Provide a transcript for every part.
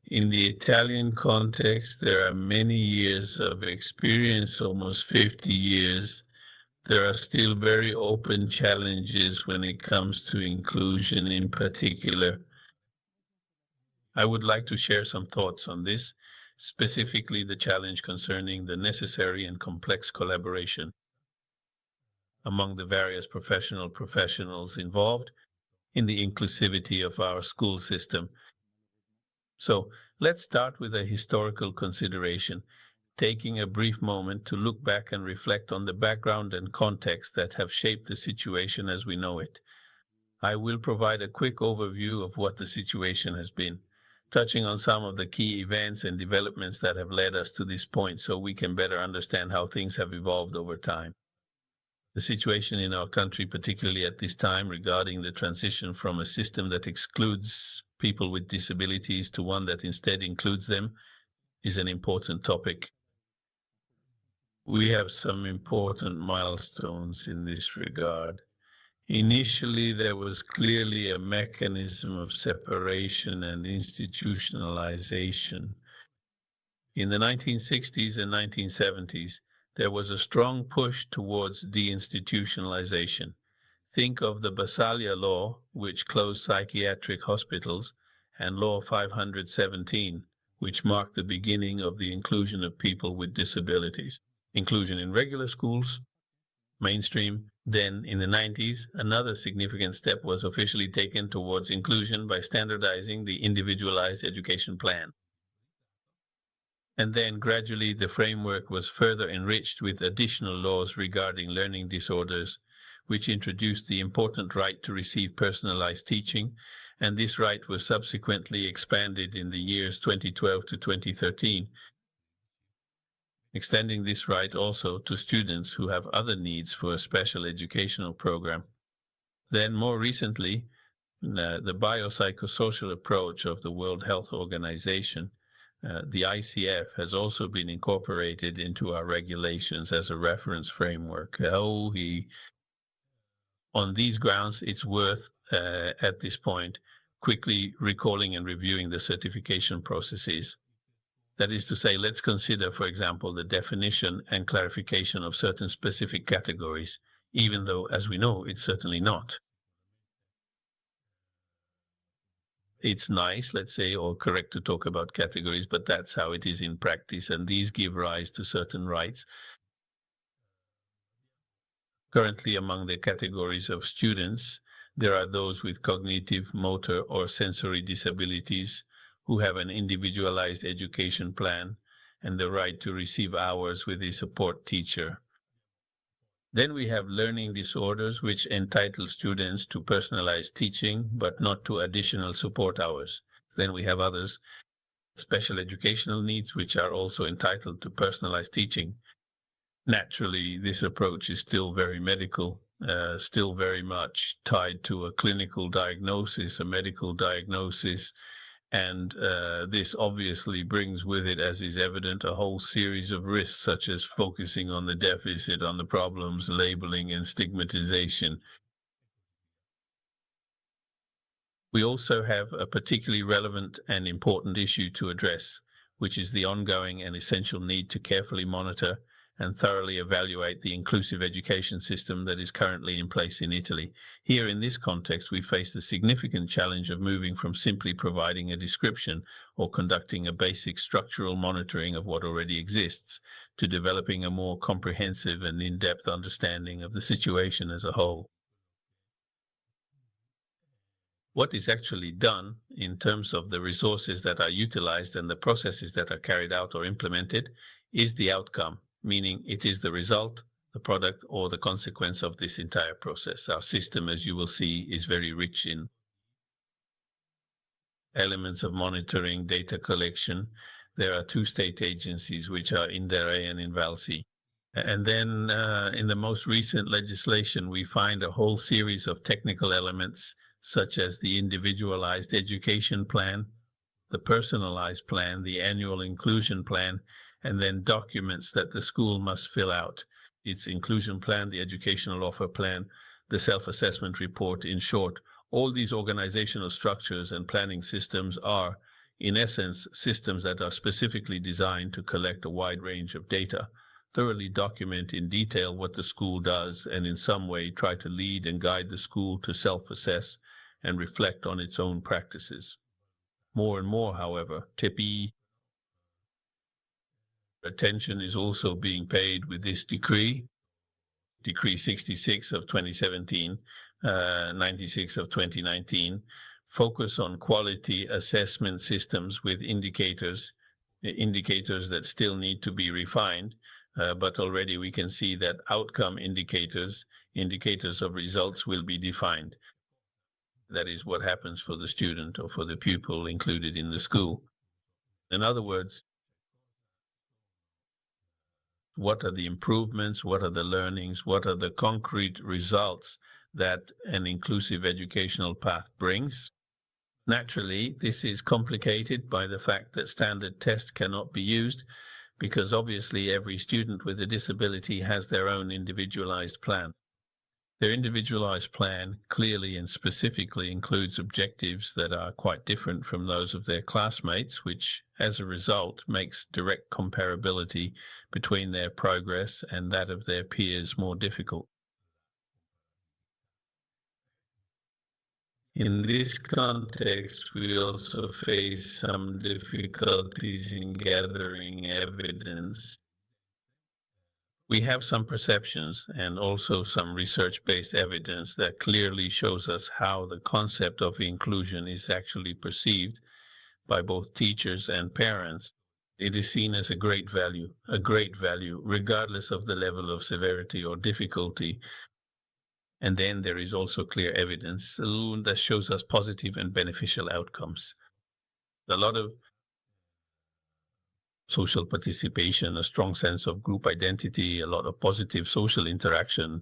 In the Italian context, there are many years of experience, almost 50 years. There are still very open challenges when it comes to inclusion in particular. I would like to share some thoughts on this, specifically the challenge concerning the necessary and complex collaboration among the various professionals involved in the inclusivity of our school system. So let's start with a historical consideration, taking a brief moment to look back and reflect on the background and context that have shaped the situation as we know it. I will provide a quick overview of what the situation has been, touching on some of the key events and developments that have led us to this point so we can better understand how things have evolved over time. The situation in our country, particularly at this time, regarding the transition from a system that excludes people with disabilities to one that instead includes them, is an important topic. We have some important milestones in this regard. Initially, there was clearly a mechanism of separation and institutionalization. In the 1960s and 1970s, there was a strong push towards deinstitutionalization. Think of the Basaglia Law, which closed psychiatric hospitals, and Law 517, which marked the beginning of the inclusion of people with disabilities. Inclusion in regular schools, mainstream. Then, in the 90s, another significant step was officially taken towards inclusion by standardizing the individualized education plan. And then gradually the framework was further enriched with additional laws regarding learning disorders, which introduced the important right to receive personalized teaching, and this right was subsequently expanded in the years 2012 to 2013, extending this right also to students who have other needs for a special educational program. Then more recently, the biopsychosocial approach of the World Health Organization, the ICF, has also been incorporated into our regulations as a reference framework. On these grounds, it's worth, at this point, quickly recalling and reviewing the certification processes. That is to say, let's consider, for example, the definition and clarification of certain specific categories, even though, as we know, it's certainly not. It's nice, let's say, or correct to talk about categories, but that's how it is in practice, and these give rise to certain rights. Currently, among the categories of students, there are those with cognitive, motor, or sensory disabilities who have an individualized education plan and the right to receive hours with a support teacher. Then we have learning disorders, which entitle students to personalized teaching, but not to additional support hours. Then we have others, special educational needs, which are also entitled to personalized teaching. Naturally, this approach is still very medical, still very much tied to a clinical diagnosis, a medical diagnosis, and this obviously brings with it, as is evident, a whole series of risks, such as focusing on the deficit, on the problems, labeling, and stigmatization. We also have a particularly relevant and important issue to address, which is the ongoing and essential need to carefully monitor and thoroughly evaluate the inclusive education system that is currently in place in Italy. Here, in this context, we face the significant challenge of moving from simply providing a description or conducting a basic structural monitoring of what already exists to developing a more comprehensive and in-depth understanding of the situation as a whole. What is actually done in terms of the resources that are utilized and the processes that are carried out or implemented is the outcome, meaning it is the result, the product, or the consequence of this entire process. Our system, as you will see, is very rich in elements of monitoring, data collection. There are two state agencies, which are Indere and Invalsi. And then in the most recent legislation, we find a whole series of technical elements, such as the individualized education plan, the personalized plan, the annual inclusion plan, and then documents that the school must fill out. Its inclusion plan, the educational offer plan, the self-assessment report. In short, all these organizational structures and planning systems are, In essence, systems that are specifically designed to collect a wide range of data, thoroughly document in detail what the school does, and in some way try to lead and guide the school to self-assess and reflect on its own practices. More and more, however, TIPI attention is also being paid with this decree 66 of 2017, 96 of 2019, focus on quality assessment systems with indicators that still need to be refined, but already we can see that outcome indicators of results will be defined. That is what happens for the student or for the pupil included in the school. In other words, what are the improvements, what are the learnings, what are the concrete results that an inclusive educational path brings? Naturally, this is complicated by the fact that standard tests cannot be used, because obviously every student with a disability has their own individualized plan. Their individualized plan clearly and specifically includes objectives that are quite different from those of their classmates, which as a result makes direct comparability between their progress and that of their peers more difficult. In this context, we also face some difficulties in gathering evidence. We have some perceptions and also some research-based evidence that clearly shows us how the concept of inclusion is actually perceived by both teachers and parents. It is seen as a great value, regardless of the level of severity or difficulty. And then there is also clear evidence that shows us positive and beneficial outcomes. A lot of social participation, a strong sense of group identity, a lot of positive social interaction.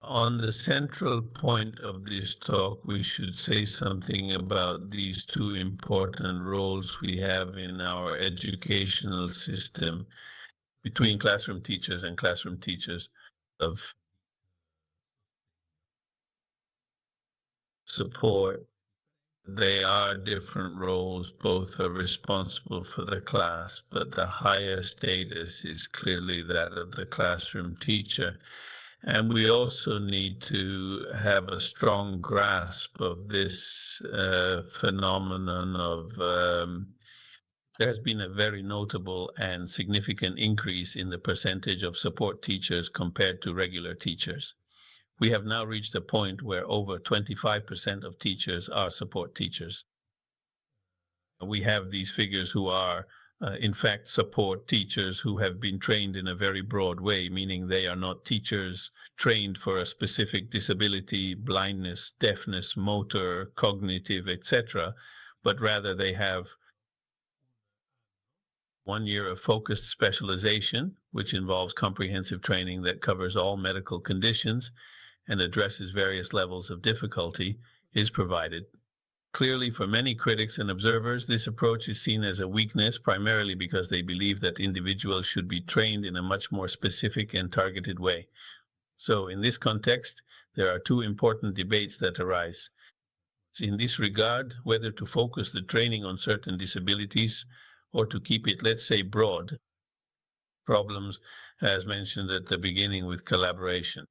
On the central point of this talk, we should say something about these two important roles we have in our educational system between classroom teachers and classroom teachers of support. They are different roles, both are responsible for the class, but the higher status is clearly that of the classroom teacher. And we also need to have a strong grasp of this phenomenon of there's been a very notable and significant increase in the percentage of support teachers compared to regular teachers. We have now reached a point where over 25% of teachers are support teachers. We have these figures who are, in fact, support teachers who have been trained in a very broad way, meaning they are not teachers trained for a specific disability, blindness, deafness, motor, cognitive, etc., but rather they have 1 year of focused specialization, which involves comprehensive training that covers all medical conditions and addresses various levels of difficulty, is provided. Clearly, for many critics and observers, this approach is seen as a weakness, primarily because they believe that individuals should be trained in a much more specific and targeted way. So in this context, there are two important debates that arise. In this regard, whether to focus the training on certain disabilities or to keep it, let's say, broad. Problems, as mentioned at the beginning, with collaboration.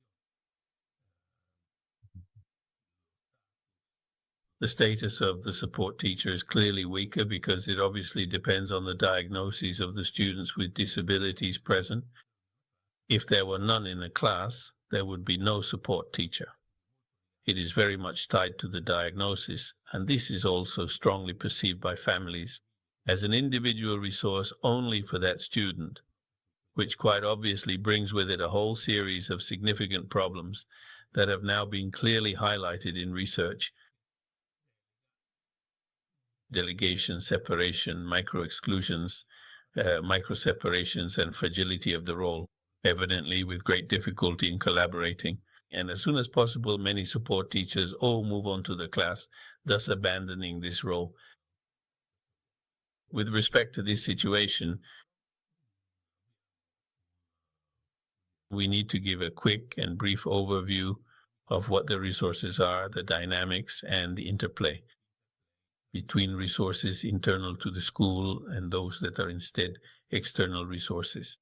The status of the support teacher is clearly weaker because it obviously depends on the diagnoses of the students with disabilities present. If there were none in a class, there would be no support teacher. It is very much tied to the diagnosis, and this is also strongly perceived by families as an individual resource only for that student, which quite obviously brings with it a whole series of significant problems that have now been clearly highlighted in research. Delegation, separation, micro-exclusions, micro-separations, and fragility of the role, evidently with great difficulty in collaborating. And as soon as possible, many support teachers move on to the class, thus abandoning this role. With respect to this situation, we need to give a quick and brief overview of what the resources are, the dynamics, and the interplay. between resources internal to the school and those that are instead external resources.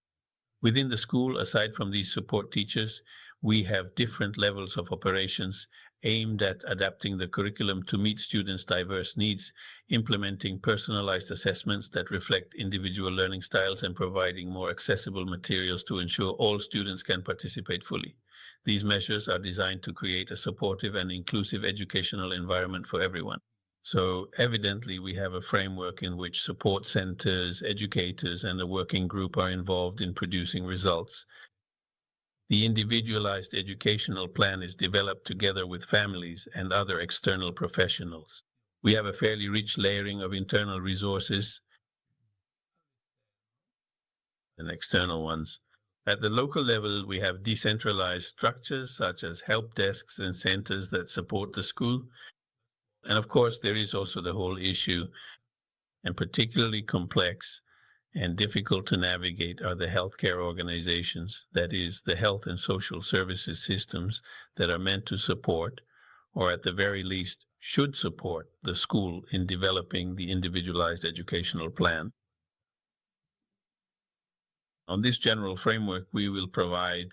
Within the school, aside from these support teachers, we have different levels of operations aimed at adapting the curriculum to meet students' diverse needs, implementing personalized assessments that reflect individual learning styles, and providing more accessible materials to ensure all students can participate fully. These measures are designed to create a supportive and inclusive educational environment for everyone. So evidently, we have a framework in which support centers, educators, and a working group are involved in producing results. The individualized educational plan is developed together with families and other external professionals. We have a fairly rich layering of internal resources and external ones. At the local level, we have decentralized structures such as help desks and centers that support the school. And of course, there is also the whole issue, and particularly complex and difficult to navigate are the healthcare organizations, that is, the health and social services systems that are meant to support, or at the very least, should support the school in developing the individualized educational plan. On this general framework, we will provide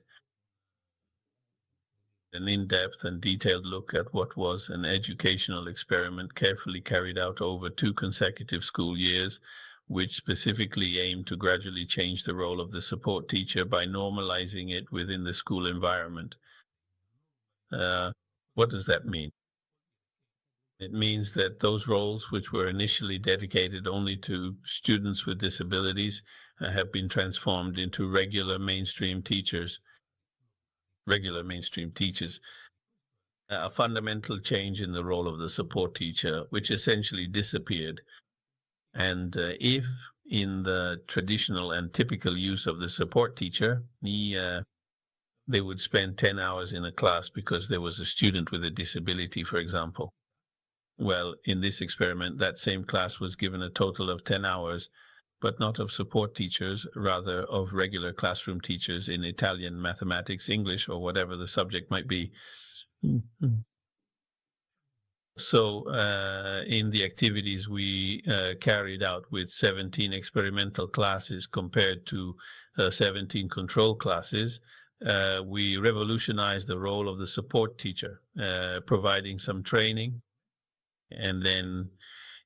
an in-depth and detailed look at what was an educational experiment carefully carried out over 2 consecutive school years, which specifically aimed to gradually change the role of the support teacher by normalizing it within the school environment. What does that mean? It means that those roles which were initially dedicated only to students with disabilities have been transformed into regular mainstream teachers. A fundamental change in the role of the support teacher, which essentially disappeared. And if in the traditional and typical use of the support teacher, they would spend 10 hours in a class because there was a student with a disability, for example. Well, in this experiment, that same class was given a total of 10 hours, but not of support teachers, rather of regular classroom teachers in Italian, mathematics, English, or whatever the subject might be. So in the activities we carried out with 17 experimental classes compared to 17 control classes, we revolutionized the role of the support teacher, providing some training. And then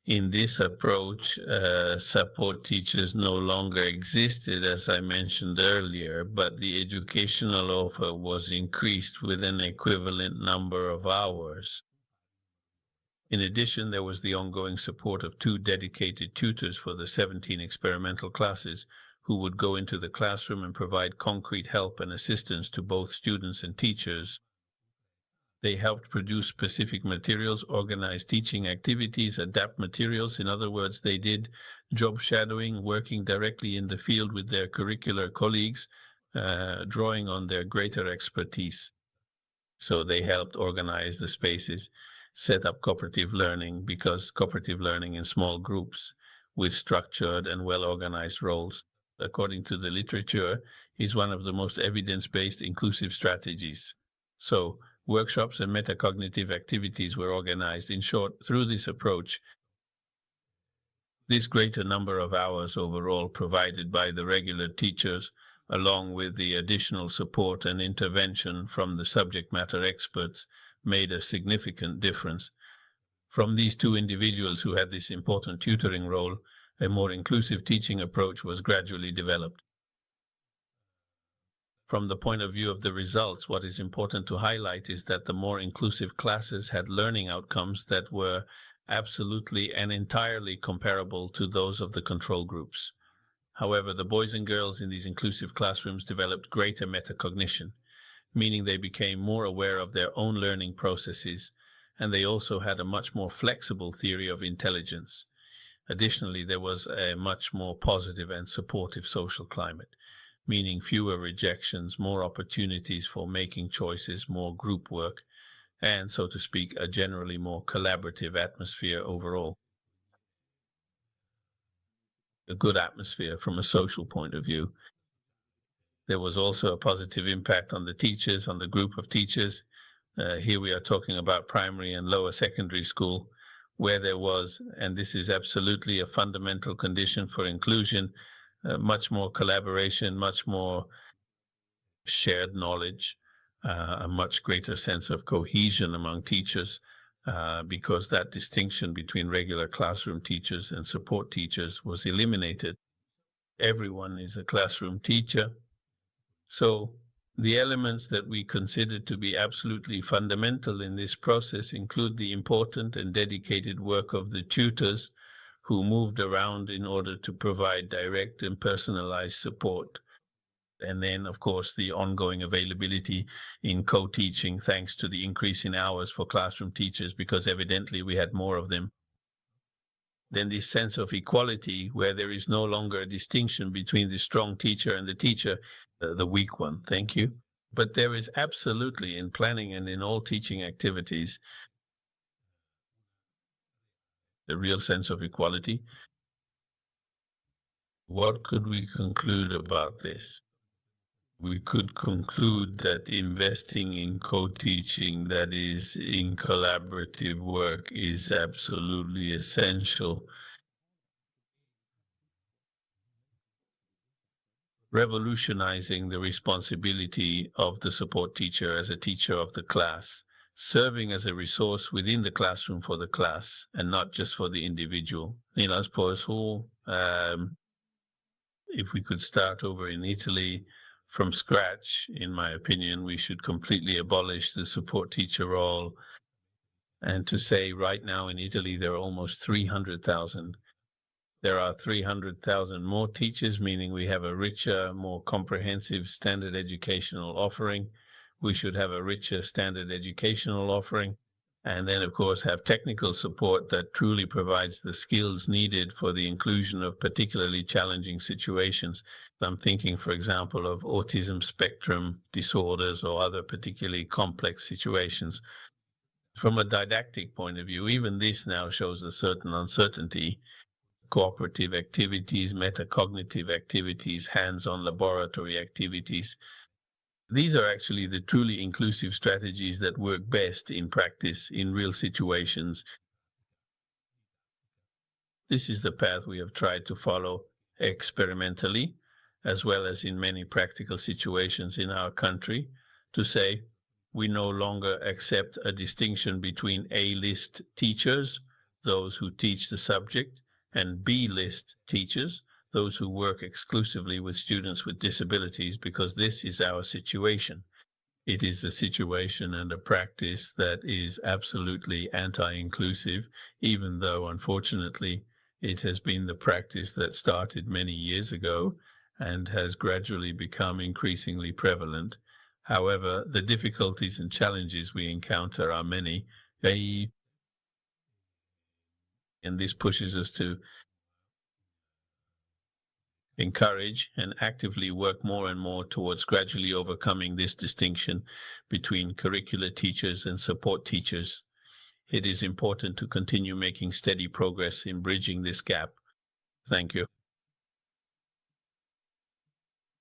in this approach, support teachers no longer existed, as I mentioned earlier, but the educational offer was increased with an equivalent number of hours. In addition, there was the ongoing support of 2 dedicated tutors for the 17 experimental classes who would go into the classroom and provide concrete help and assistance to both students and teachers. They helped produce specific materials, organize teaching activities, adapt materials. In other words, they did job shadowing, working directly in the field with their curricular colleagues, drawing on their greater expertise. So they helped organize the spaces, set up cooperative learning, because cooperative learning in small groups with structured and well-organized roles, according to the literature, is one of the most evidence-based inclusive strategies. So workshops and metacognitive activities were organized. In short, through this approach, this greater number of hours overall provided by the regular teachers, along with the additional support and intervention from the subject matter experts, made a significant difference. From these 2 individuals who had this important tutoring role, a more inclusive teaching approach was gradually developed. From the point of view of the results, what is important to highlight is that the more inclusive classes had learning outcomes that were absolutely and entirely comparable to those of the control groups. However, the boys and girls in these inclusive classrooms developed greater metacognition, meaning they became more aware of their own learning processes, and they also had a much more flexible theory of intelligence. Additionally, there was a much more positive and supportive social climate, meaning fewer rejections, more opportunities for making choices, more group work, and, so to speak, a generally more collaborative atmosphere overall. A good atmosphere from a social point of view. There was also a positive impact on the teachers, on the group of teachers. Here we are talking about primary and lower secondary school, where there was, and this is absolutely a fundamental condition for inclusion, much more collaboration, much more shared knowledge, a much greater sense of cohesion among teachers, because that distinction between regular classroom teachers and support teachers was eliminated. Everyone is a classroom teacher. So the elements that we consider to be absolutely fundamental in this process include the important and dedicated work of the tutors who moved around in order to provide direct and personalized support. And then, of course, the ongoing availability in co-teaching, thanks to the increase in hours for classroom teachers, because evidently we had more of them. Then this sense of equality, where there is no longer a distinction between the strong teacher and the teacher, the weak one. Thank you. But there is absolutely, in planning and in all teaching activities, the real sense of equality. What could we conclude about this? We could conclude that investing in co-teaching, that is, in collaborative work, is absolutely essential. Revolutionizing the responsibility of the support teacher as a teacher of the class, serving as a resource within the classroom for the class and not just for the individual. If we could start over in Italy from scratch, in my opinion, we should completely abolish the support teacher role. And to say right now in Italy, there are almost 300,000. There are 300,000 more teachers, meaning we have a richer, more comprehensive standard educational offering. We should have a richer standard educational offering. And then, of course, have technical support that truly provides the skills needed for the inclusion of particularly challenging situations. I'm thinking, for example, of autism spectrum disorders or other particularly complex situations. From a didactic point of view, even this now shows a certain uncertainty. Cooperative activities, metacognitive activities, hands-on laboratory activities. These are actually the truly inclusive strategies that work best in practice, in real situations. This is the path we have tried to follow experimentally, as well as in many practical situations in our country, to say we no longer accept a distinction between A-list teachers, those who teach the subject, and B-list teachers, those who work exclusively with students with disabilities, because this is our situation. It is a situation and a practice that is absolutely anti-inclusive, even though, unfortunately, it has been the practice that started many years ago and has gradually become increasingly prevalent. However, the difficulties and challenges we encounter are many, and this pushes us to encourage and actively work more and more towards gradually overcoming this distinction between curricular teachers and support teachers. It is important to continue making steady progress in bridging this gap. Thank you.